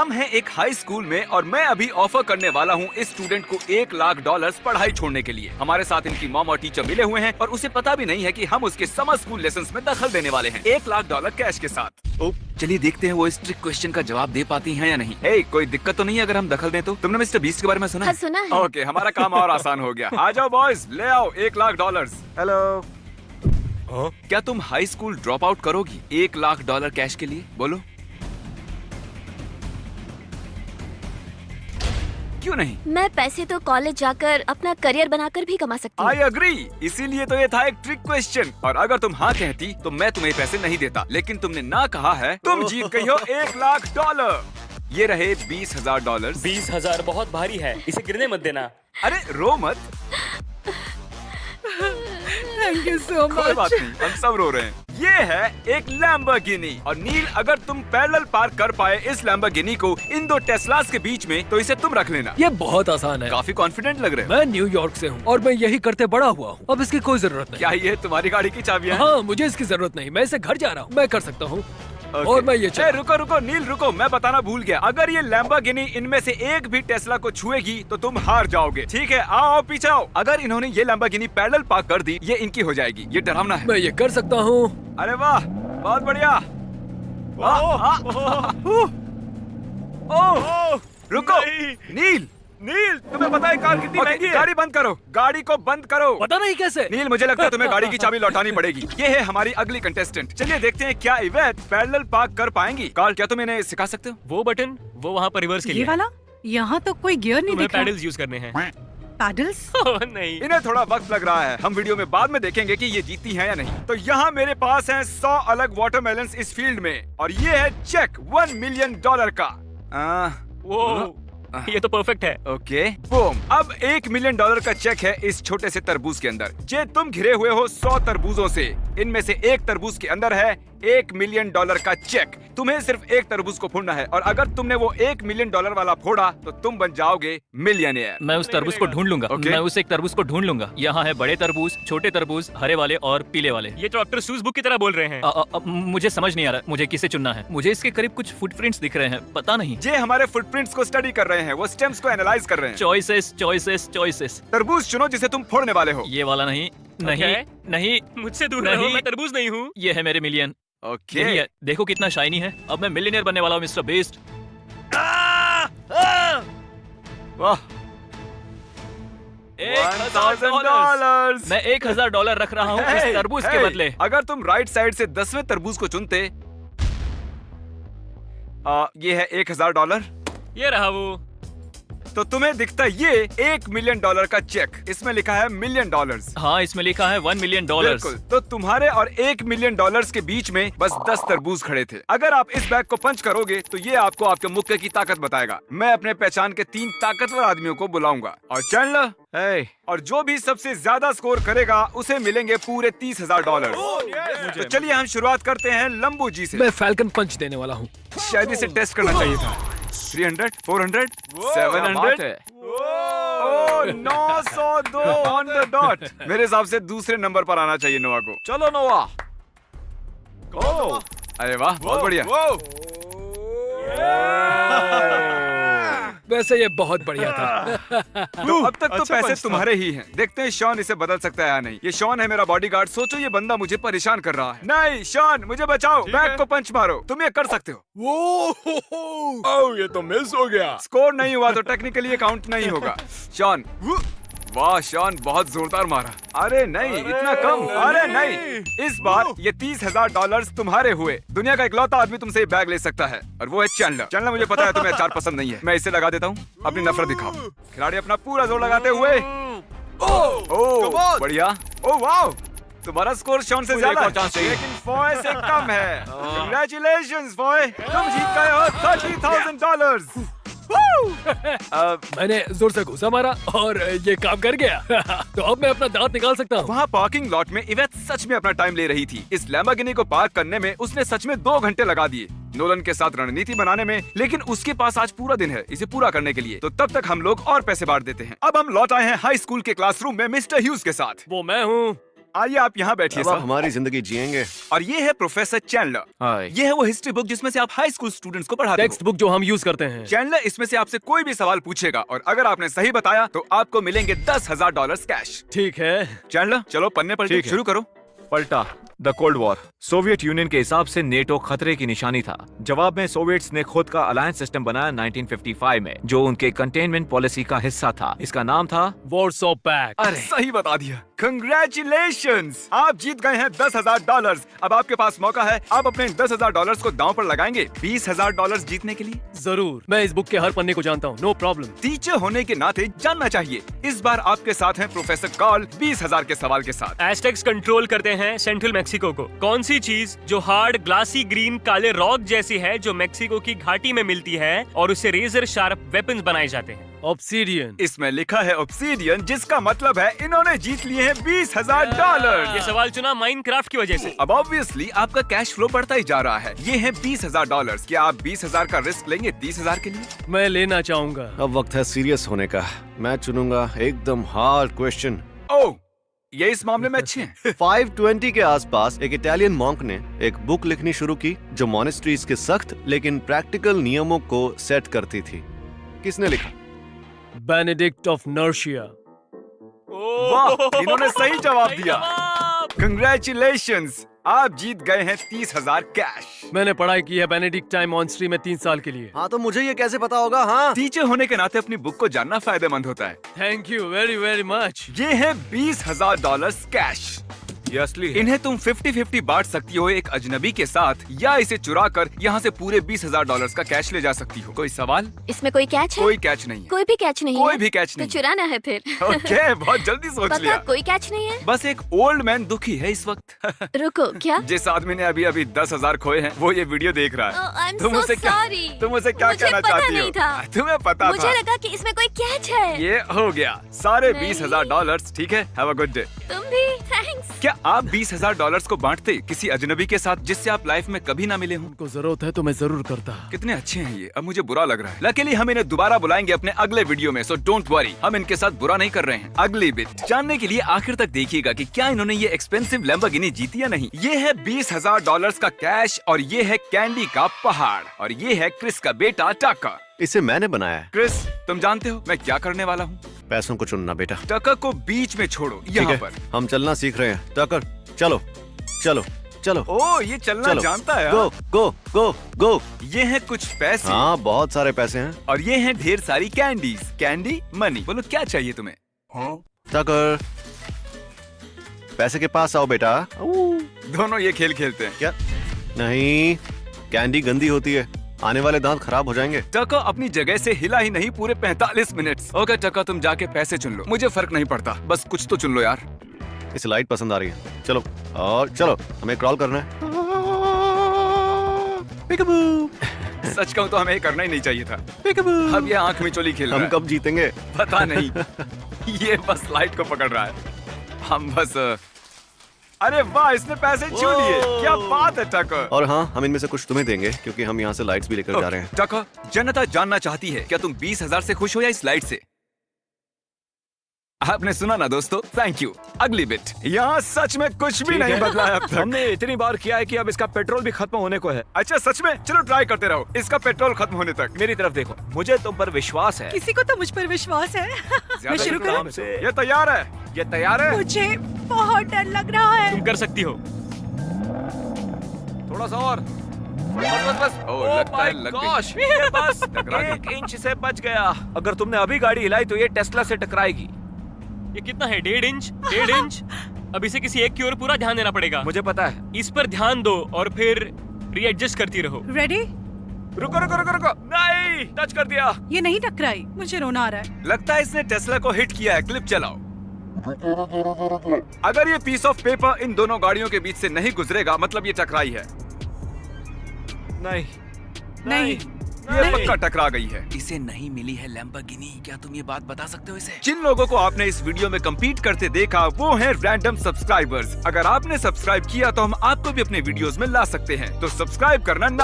हम हैं एक हाई स्कूल में और मैं अभी ऑफर करने वाला हूँ इस स्टूडेंट को $1,00,000 पढ़ाई छोड़ने के लिए। हमारे साथ इनकी मॉम और टीचर मिले हुए हैं और उसे पता भी नहीं है कि हम उसके समर स्कूल लेसन्स में दखल देने वाले हैं $1,00,000 कैश के साथ। चलिए देखते हैं वो इस ट्रिक क्वेश्चन का जवाब दे पाती हैं या नहीं। कोई दिक्कत तो नहीं है अगर हम दखल दें तो? तुमने मिस्टर बीस्ट के बारे में सुना? हाँ, सुना है। ओके, हमारा काम और आसान हो गया। आ जाओ बॉयज, ले आओ $1,00,000। हेलो, क्या तुम हाई स्कूल ड्रॉप आउट करोगी $1,00,000 कैश के लिए? बोलो क्यों नहीं? मैं पैसे तो कॉलेज जाकर अपना करियर बनाकर भी कमा सकती हूँ। आई अग्री, इसीलिए तो ये था एक ट्रिक क्वेश्चन। और अगर तुम हाँ कहती तो मैं तुम्हें पैसे नहीं देता, लेकिन तुमने ना कहा है। तुम जीत गई हो $1,00,000। ये रहे $20,000। 20,000 बहुत भारी है, इसे गिरने मत देना। अरे रो मत। थैंक यू सो कोई मच। बात नहीं, हम सब रो रहे हैं। ये है एक लैम्बोर्गिनी और नील, अगर तुम पैरेलल पार्क कर पाए इस लैम्बोर्गिनी को इन दो टेस्लास के बीच में तो इसे तुम रख लेना। ये बहुत आसान है। काफी कॉन्फिडेंट लग रहे हो। मैं न्यूयॉर्क से हूँ और मैं यही करते बड़ा हुआ हूँ। अब इसकी कोई जरूरत नहीं। क्या ये तुम्हारी गाड़ी की चाबियां हैं? हाँ, मुझे इसकी जरूरत नहीं। मैं इसे घर जा रहा हूँ, मैं कर सकता हूँ। Okay. और मैं ये रुको रुको नील रुको, मैं बताना भूल गया। अगर ये लैम्बोर्गिनी इनमें से एक भी टेस्ला को छुएगी तो तुम हार जाओगे। ठीक है, आओ पीछे आओ। अगर इन्होंने ये लैम्बोर्गिनी पैरेलल पार्क कर दी, ये इनकी हो जाएगी। ये डरावना है। मैं ये कर सकता हूँ। अरे वाह, बहुत बढ़िया। रुको नील, नील तुम्हें पता है कार कितनी महंगी है? गाड़ी बंद करो, गाड़ी को बंद करो। पता नहीं कैसे। नील, मुझे लगता है तुम्हें गाड़ी की चाबी लौटानी पड़ेगी। ये है हमारी अगली कंटेस्टेंट। चलिए देखते हैं क्या इवेट पैरेलल पार्क कर पाएंगी। कार्ल, क्या तुम इन्हें सिखा सकते हो? वो बटन, वो वहाँ पर रिवर्स के ये लिए। वाला? यहाँ तो कोई गियर नहीं तुम्हें दिख रहा। पैडल्स यूज करने हैं। पैडल्स? ओह, नहीं। इन्हें थोड़ा वक्त लग रहा है। हम वीडियो में बाद में देखेंगे कि ये जीती हैं या नहीं। तो यहाँ मेरे पास हैं 100 अलग वाटरमेलन्स इस फील्ड में और ये है चेक $1 मिलियन का। वो ये तो परफेक्ट है। Okay, boom. अब $1 मिलियन का चेक है इस छोटे से तरबूज के अंदर। जे तुम घिरे हुए हो 100 तरबूजों से, इनमें से एक तरबूज के अंदर है $1 मिलियन का चेक। तुम्हें सिर्फ एक तरबूज को फोड़ना है और अगर तुमने वो $1 मिलियन वाला फोड़ा तो तुम बन जाओगे मिलियनियर। मैं उस तरबूज को ढूंढ लूंगा। Okay. मैं उस एक तरबूज को ढूंढ लूंगा। यहाँ है बड़े तरबूज, छोटे तरबूज, हरे वाले और पीले वाले। ये तो डॉक्टर सूज बुक की तरह बोल रहे हैं। मुझे समझ नहीं आ रहा मुझे किसे चुनना है। मुझे इसके करीब कुछ फुटप्रिंट्स दिख रहे हैं, पता नहीं। जे हमारे फुटप्रिंट्स को स्टडी कर रहे हैं, वो स्टेम्स को एनालाइज कर रहे हैं। Choices choices choices. तरबूज चुनो जिसे तुम फोड़ने वाले हो। ये वाला नहीं, नहीं, Okay. नहीं। मुझसे दूर नहीं। रहो, मैं तरबूज नहीं हूँ। ये है मेरे मिलियन। ओके। यही है, देखो कितना शाइनी है। अब मैं मिलियनियर बनने वाला हूँ मिस्टर बीस्ट। वाह, $1,000। मैं $1,000 रख रहा हूँ इस तरबूज के बदले। अगर तुम राइट साइड से 10वें तरबूज को चुनते, ये है $1,000, ये रहा वो। तो तुम्हें दिखता ये $1 मिलियन का चेक। इसमें लिखा है $1 मिलियन। हाँ, इसमें लिखा है $1 मिलियन। बिल्कुल, तो तुम्हारे और $1 मिलियन के बीच में बस 10 तरबूज खड़े थे। अगर आप इस बैग को पंच करोगे तो ये आपको आपके मुक्के की ताकत बताएगा। मैं अपने पहचान के 3 ताकतवर आदमियों को बुलाऊंगा और चैंडलर, और जो भी सबसे ज्यादा स्कोर करेगा उसे मिलेंगे पूरे $30,000। तो चलिए हम शुरुआत करते हैं लंबू जी से। मैं फैल्कन पंच देने वाला हूँ। शायद इसे टेस्ट करना चाहिए था। 300, 400, 700, 902 ऑन द डॉट। मेरे हिसाब से दूसरे नंबर पर आना चाहिए नोआ को। चलो नोआ। अरे वाह, बहुत बढ़िया। वैसे ये बहुत बढ़िया था। तो अब तक तो पैसे तुम्हारे ही हैं। देखते हैं शॉन इसे बदल सकता है या नहीं। ये शॉन है मेरा बॉडीगार्ड। सोचो ये बंदा मुझे परेशान कर रहा है। नहीं शॉन, मुझे बचाओ। बैग को पंच मारो, तुम ये कर सकते हो। ओह, ये तो मिस हो गया। स्कोर नहीं हुआ तो टेक्निकली ये काउंट नहीं होगा। शॉन, वाह शॉन, बहुत जोरदार मारा। अरे नहीं, इतना कम। अरे नहीं, इस बार ये $30,000 तुम्हारे हुए। दुनिया का इकलौता आदमी तुमसे ये बैग ले सकता है और वो है चैंडलर। चैंडलर, मुझे पता है तुम्हें अचार पसंद नहीं है। मैं इसे लगा देता हूँ। अपनी नफरत दिखाओ। खिलाड़ी अपना पूरा जोर लगाते हुए। ओह बढ़िया। ओह वाह, तुम्हारा स्कोर शॉन से ज्यादा है, लेकिन फॉय से कम है। Congratulations फॉय, तुम जीत गए हो $30,000। मैंने जोर से घुसा मारा और ये काम कर गया। तो अब मैं अपना दांत निकाल सकता हूँ। वहाँ पार्किंग लॉट में इवेट सच में अपना टाइम ले रही थी। इस लैम्बोर्गिनी को पार्क करने में उसने सच में 2 घंटे लगा दिए नोलन के साथ रणनीति बनाने में, लेकिन उसके पास आज पूरा दिन है इसे पूरा करने के लिए। तो तब तक हम लोग और पैसे बांट देते हैं। अब हम लौट आए हैं हाई स्कूल के क्लासरूम में मिस्टर ह्यूज के साथ। वो मैं हूँ। आइए आप यहाँ बैठिए अब आप सर। हमारी जिंदगी जिएंगे। और ये है प्रोफेसर चैंडलर। हाय। ये है वो हिस्ट्री बुक जिसमें से आप हाई स्कूल स्टूडेंट्स को पढ़ाते टेक्स्ट हो। बुक जो हम यूज करते हैं। चैंडलर इसमें से आपसे कोई भी सवाल पूछेगा और अगर आपने सही बताया तो आपको मिलेंगे $10,000 कैश। ठीक है। चैंडलर चलो पन्ने पलटे ठीक है। शुरू करो। पलटा। The cold war. Soviet union के हिसाब से नेटो खतरे की निशानी था। जवाब में सोवियट्स ने खुद का अलायंस सिस्टम बनाया 1955 में, जो उनके कंटेनमेंट पॉलिसी का हिस्सा था। इसका नाम था वॉर्सो पैक्ट। अरे सही बता दिया। कंग्रेचुलेशंस, आप जीत गए हैं $10,000। अब आपके पास मौका है, आप अपने $10,000 को दांव पर लगाएंगे $20,000 जीतने के लिए। जरूर, मैं इस बुक के हर पन्ने को जानता हूँ, नो प्रॉब्लम। टीचर होने के नाते जानना चाहिए। इस बार आपके साथ हैं प्रोफेसर कार्ल 20,000 के सवाल के साथ। एस्टेक्स कंट्रोल करते हैं सेंट्रल मेक्सिको को। कौन सी चीज जो हार्ड ग्लासी ग्रीन काले रॉक जैसी है, जो मेक्सिको की घाटी में मिलती है और उससे रेजर शार्प वेपन्स बनाए जाते हैं? ऑब्सीडियन। इसमें लिखा है ऑब्सीडियन, जिसका मतलब है इन्होंने जीत लिए हैं $20,000। ये सवाल चुना माइनक्राफ्ट की वजह से। अब ऑब्वियसली आपका कैश फ्लो बढ़ता ही जा रहा है। ये है $20,000। क्या आप 20,000 का रिस्क लेंगे 30,000 के लिए? मैं लेना चाहूंगा। अब वक्त है सीरियस होने का। मैं चुनूंगा एकदम हार्ड क्वेश्चन। ओह, ये इस मामले में अच्छे हैं। 520 के आसपास एक इटालियन मॉन्क ने एक बुक लिखनी शुरू की जो मॉनेस्ट्रीज के सख्त लेकिन प्रैक्टिकल नियमों को सेट करती थी। किसने लिखा? Benedict of नर्सिया। वाह, इन्होंने सही जवाब दिया। कंग्रेचुलेशंस, आप जीत गए हैं 30,000 कैश। मैंने पढ़ाई की है बेनेडिक्टाइन मॉन्स्ट्री में 3 साल के लिए। हाँ तो मुझे ये कैसे पता होगा? हाँ, टीचर होने के नाते अपनी बुक को जानना फायदेमंद होता है। Thank you very very much. ये है $20,000 कैश। ये असली है। इन्हें तुम 50-50 बांट सकती हो एक अजनबी के साथ, या इसे चुरा कर यहाँ से पूरे $20,000 का कैश ले जा सकती हो। कोई सवाल? इसमें कोई कैच है? कोई कैच नहीं है। कोई भी कैच नहीं कोई है? भी कैच तो नहीं। चुराना है फिर। ओके, बहुत जल्दी सोच पक्का लिया। कोई कैच नहीं है? बस एक ओल्ड मैन दुखी है इस वक्त। रुको, क्या? जिस आदमी ने अभी अभी 10,000 खोए हैं, वो ये वीडियो देख रहा है। Oh, I'm तुम so उसे क्या sorry. तुम उसे क्या मुझे कहना पता चाहती नहीं हो? था। तुम्हें पता मुझे था। लगा कि इसमें कोई कैच है। ये हो गया सारे नहीं। $20,000। ठीक है, हैव अ गुड डे। तुम भी थैंक्स। क्या आप $20,000 को बांटते किसी अजनबी के साथ जिससे आप लाइफ में कभी ना मिले हों? उनको जरूरत है तो मैं जरूर करता। कितने अच्छे हैं ये, अब मुझे बुरा लग रहा है। लकीली हम इन्हें दोबारा बुलाएंगे अपने अगले वीडियो में, सो डोंट वरी, हम इनके साथ बुरा नहीं कर रहे हैं। अगली बिट जानने के लिए आखिर तक देखिएगा कि क्या इन्होंने ये एक्सपेंसिव लैम्बोर्गिनी जीती या नहीं। ये है $20,000 का कैश, और ये है कैंडी का पहाड़, और ये है क्रिस का बेटा टकर। इसे मैंने बनाया है। क्रिस, तुम जानते हो मैं क्या करने वाला हूँ? पैसों को चुनना बेटा। टकर को बीच में छोड़ो, ठीक यहाँ है, पर। हम चलना सीख रहे हैं। टकर, चलो चलो चलो ओ, ये चलना चलो। जानता है। गो हाँ? गो गो गो। ये है कुछ पैसे, हाँ, बहुत सारे पैसे हैं। और ये हैं ढेर सारी कैंडीज। कैंडी मनी, बोलो क्या चाहिए तुम्हें? टकर, पैसे के पास आओ बेटा। दोनों ये खेल खेलते हैं। क्या? नहीं, कैंडी गंदी होती है, आने वाले दांत खराब हो जाएंगे। टका अपनी जगह से हिला ही नहीं पूरे 45 मिनट। ओके टका, तुम जाके पैसे चुन लो, मुझे फर्क नहीं पड़ता, बस कुछ तो चुन लो यार। इसे लाइट पसंद आ रही है। चलो और चलो, हमें क्रॉल करना है। Peekaboo! सच कहूँ तो हमें ये करना ही नहीं चाहिए था। Peekaboo! अब ये आंख मिचोली खेल रहा हम है। कब जीतेंगे? पता नहीं। ये बस लाइट को पकड़ रहा है। हम बस अरे वाह, इसने पैसे छू लिए। क्या बात है टका। और हाँ, हम इनमें से कुछ तुम्हें देंगे क्योंकि हम यहाँ से लाइट्स भी लेकर जा रहे हैं। टका, जनता जानना चाहती है क्या तुम 20,000 से खुश हो या इस लाइट से? आपने सुना ना दोस्तों, थैंक यू। अगली बिट, यहाँ सच में कुछ भी नहीं बदला है अब तक। हमने इतनी बार किया है कि अब इसका पेट्रोल भी खत्म होने को है। अच्छा सच में? चलो ट्राई करते रहो इसका पेट्रोल खत्म होने तक। मेरी तरफ देखो, मुझे तुम पर विश्वास है। किसी को तो मुझ पर विश्वास है। मैं ज्यादा शुरू करूं? काम से ये तैयार है? ये तैयार है? मुझे बहुत डर लग रहा है। तुम कर सकती हो। थोड़ा सा और। बस बस बस। ओह, लगता है लग गई। ये बस टकरा गई। 1 इंच से बच गया। अगर तुमने अभी गाड़ी हिलाई तो ये टेस्ला से टकराएगी। ये कितना है? 1.5 इंच? 1.5 इंच? अब इसे किसी एक की ओर पूरा ध्यान देना पड़ेगा। मुझे पता है। इस पर ध्यान दो और फिर रीएडजस्ट करती रहो। रेडी? रुको रुको रुको रुको। नहीं, टच कर दिया। ये नहीं टकराई, मुझे रोना आ रहा है। लगता है इसने टेस्ला को हिट किया है। क्लिप चलाओ। अगर ये पीस ऑफ पेपर इन दोनों गाड़ियों के बीच से नहीं गुजरेगा, मतलब ये टकराई है। नहीं नहीं। ये पक्का टकरा गई है। इसे नहीं मिली है लैम्बोर्गिनी। क्या तुम ये बात बता सकते हो इसे? जिन लोगों को आपने इस वीडियो में कम्पीट करते देखा वो हैं रैंडम सब्सक्राइबर्स। अगर आपने सब्सक्राइब किया तो हम आपको भी अपने वीडियोस में ला सकते हैं, तो सब्सक्राइब करना ना